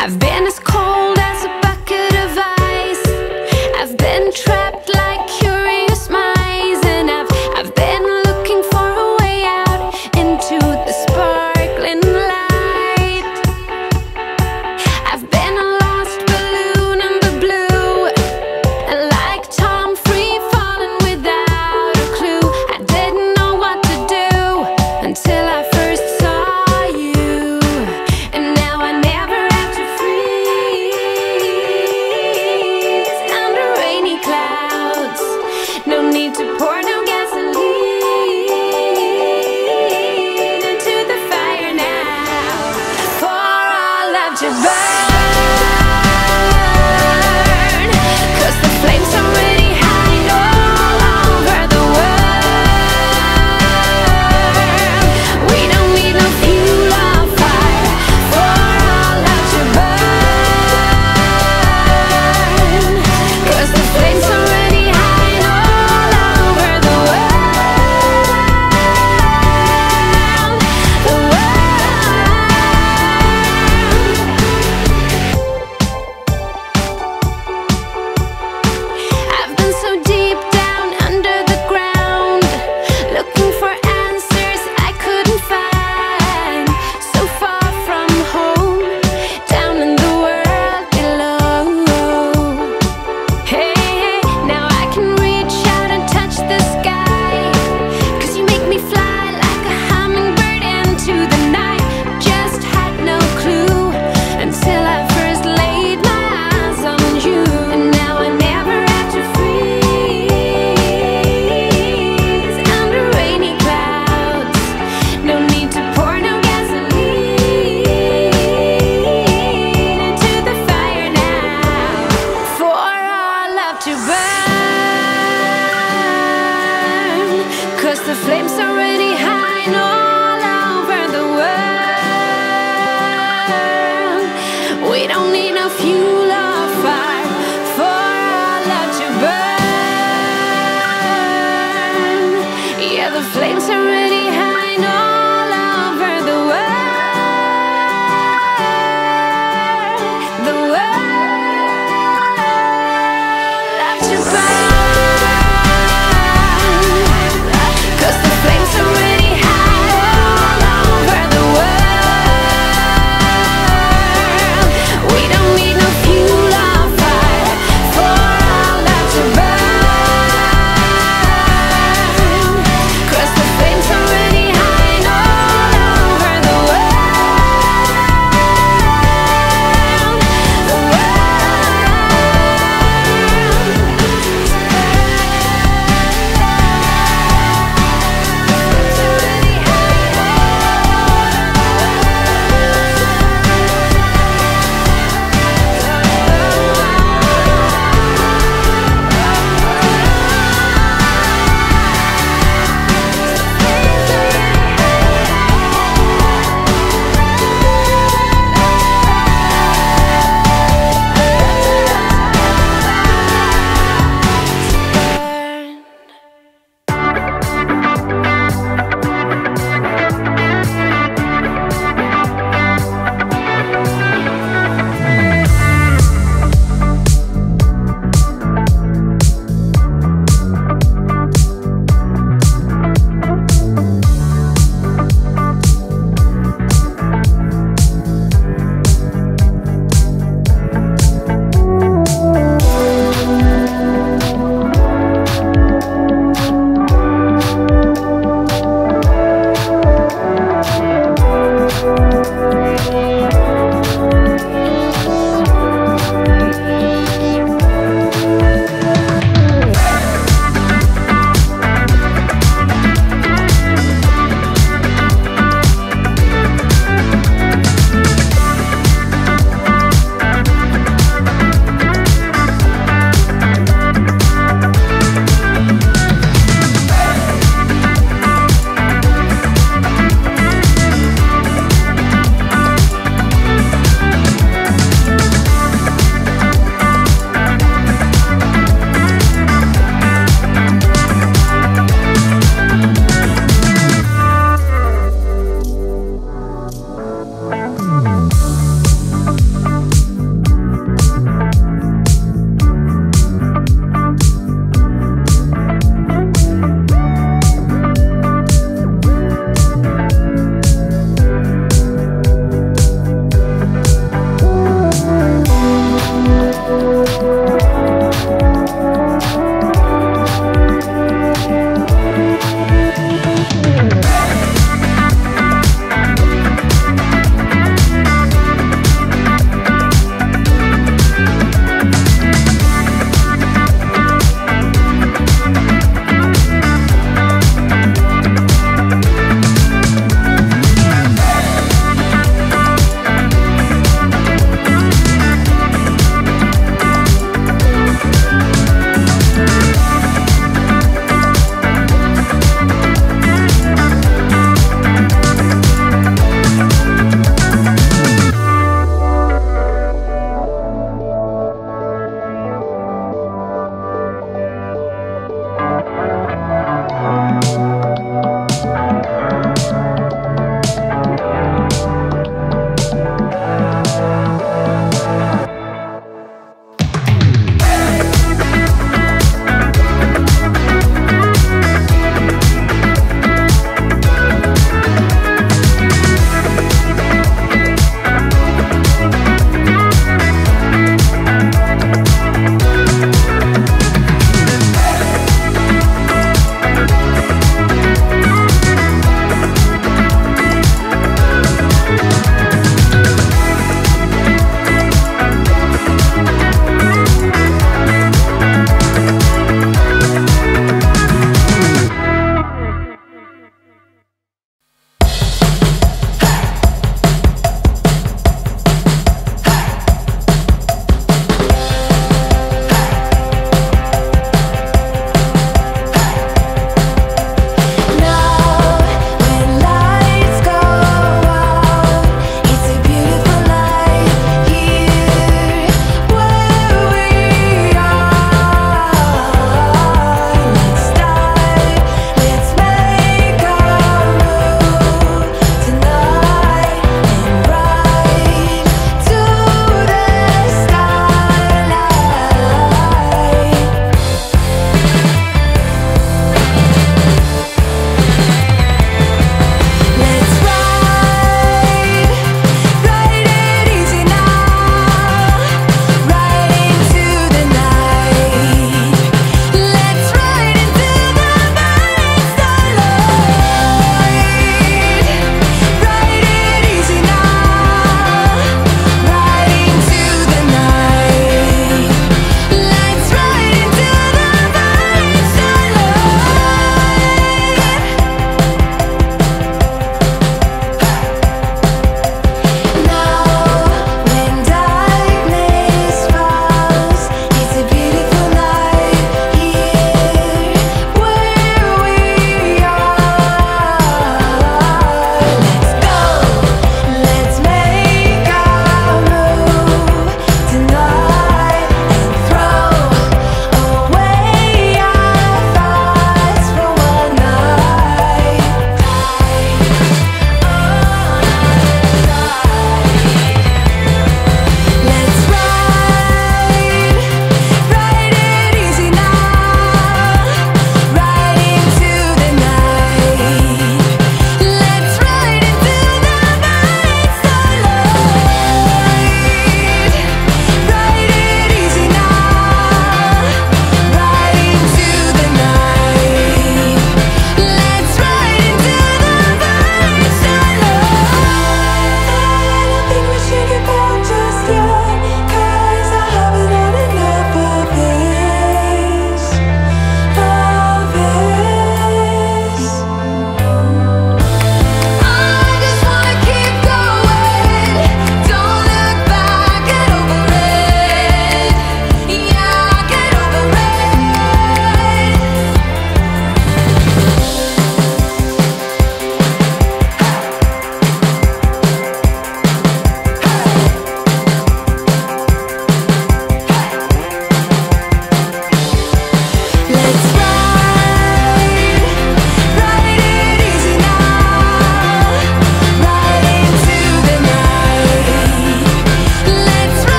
I've been as cold as a bucket of ice. I've been trapped like curious mice, and I've been looking for a way out into the sparkling light. I've been a lost balloon in the blue, and like Tom free falling without a clue. I didn't know what to do until I first saw you, and now I never have to freeze under rainy clouds. No need to pour no gasoline into the fire now, for our love to burn, 'cause the flames are already high all over the world. We don't need no fuel or fire for our love to burn, 'cause the flames are already high all over the world. The I've been so deep down under the ground, looking for answers I couldn't find. So far from home, down in the world below. Hey, now I can reach out and touch the sky, 'cause you make me fly like a hummingbird into the night. Just had no clue until I first laid my eyes on you, and now I never have to freeze under rainy clouds. No need to pour no gasoline into the fire now, for our love to burn, 'cause the flames are already high all over the world. We don't need no fuel